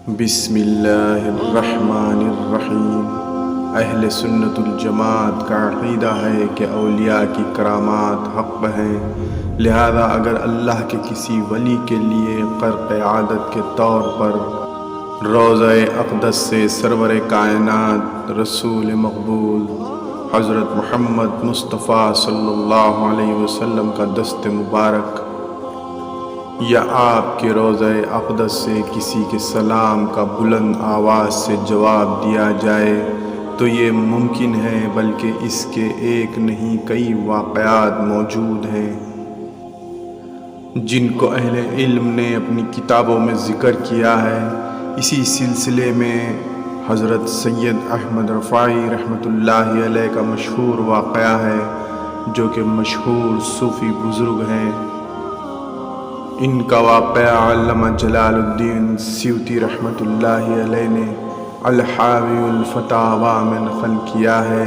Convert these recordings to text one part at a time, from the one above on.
بسم اللہ الرحمن الرحیم۔ اہل سنت الجماعت کا عقیدہ ہے کہ اولیاء کی کرامات حق ہیں، لہذا اگر اللہ کے کسی ولی کے لیے خرق عادت کے طور پر روضہ اقدس سے سرور کائنات رسول مقبول حضرت محمد مصطفیٰ صلی اللہ علیہ وسلم کا دست مبارک یا آپ کے روضہ اقدس سے کسی کے سلام کا بلند آواز سے جواب دیا جائے تو یہ ممکن ہے، بلکہ اس کے ایک نہیں کئی واقعات موجود ہیں جن کو اہل علم نے اپنی کتابوں میں ذکر کیا ہے۔ اسی سلسلے میں حضرت سید احمد رفاعی رحمۃ اللہ علیہ کا مشہور واقعہ ہے، جو کہ مشہور صوفی بزرگ ہیں۔ ان کا واقعہ علامہ جلال الدین سیوطی رحمۃ اللہ علیہ نے الحاوی الفتاوی میں نقل کیا ہے۔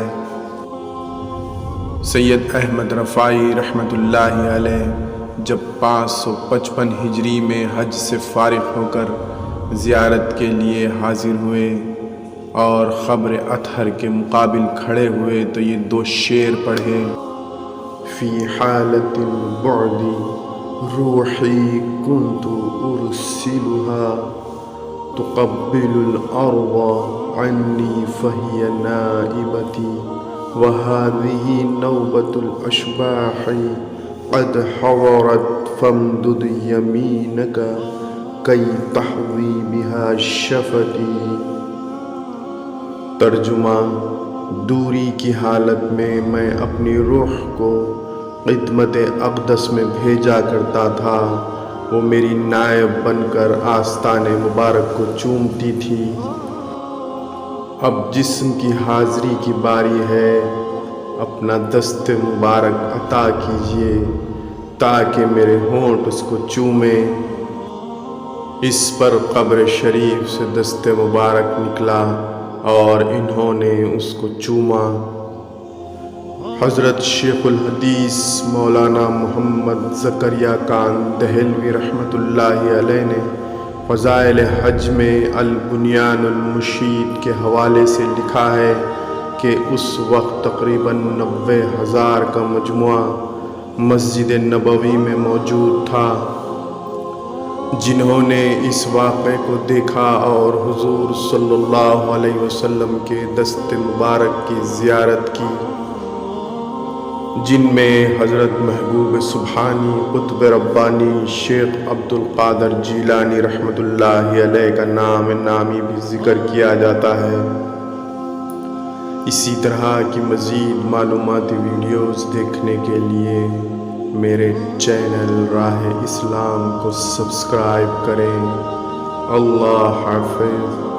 سید احمد رفاعی رحمۃ اللہ علیہ جب 555 ہجری میں حج سے فارغ ہو کر زیارت کے لیے حاضر ہوئے اور قبر اطہر کے مقابل کھڑے ہوئے تو یہ 2 شعر پڑھے: فی حالت البعد روحی کنت ارسلها تقبل الارض عنی فہی نائبتی وهذه نوبة الاشباح قد حضرت فامدد یمینک کی تحظی بها شفتی۔ ترجمہ: دوری کی حالت میں اپنی روح کو خدمت اقدس میں بھیجا کرتا تھا، وہ میری نائب بن کر آستان مبارک کو چومتی تھی۔ اب جسم کی حاضری کی باری ہے، اپنا دست مبارک عطا کیجیے تاکہ میرے ہونٹ اس کو چومیں۔ اس پر قبر شریف سے دست مبارک نکلا اور انہوں نے اس کو چوما۔ حضرت شیخ الحدیث مولانا محمد زکریا خان دہلوی رحمۃ اللہ علیہ نے فضائل حج میں البنیان المشید کے حوالے سے لکھا ہے کہ اس وقت تقریباً 90,000 کا مجموعہ مسجد نبوی میں موجود تھا، جنہوں نے اس واقعے کو دیکھا اور حضور صلی اللہ علیہ وسلم کے دست مبارک کی زیارت کی، جن میں حضرت محبوب سبحانی قطب ربانی شیخ عبد القادر جیلانی رحمۃ اللہ علیہ کا نام نامی بھی ذکر کیا جاتا ہے۔ اسی طرح کی مزید معلوماتی ویڈیوز دیکھنے کے لیے میرے چینل راہ اسلام کو سبسکرائب کریں۔ اللہ حافظ۔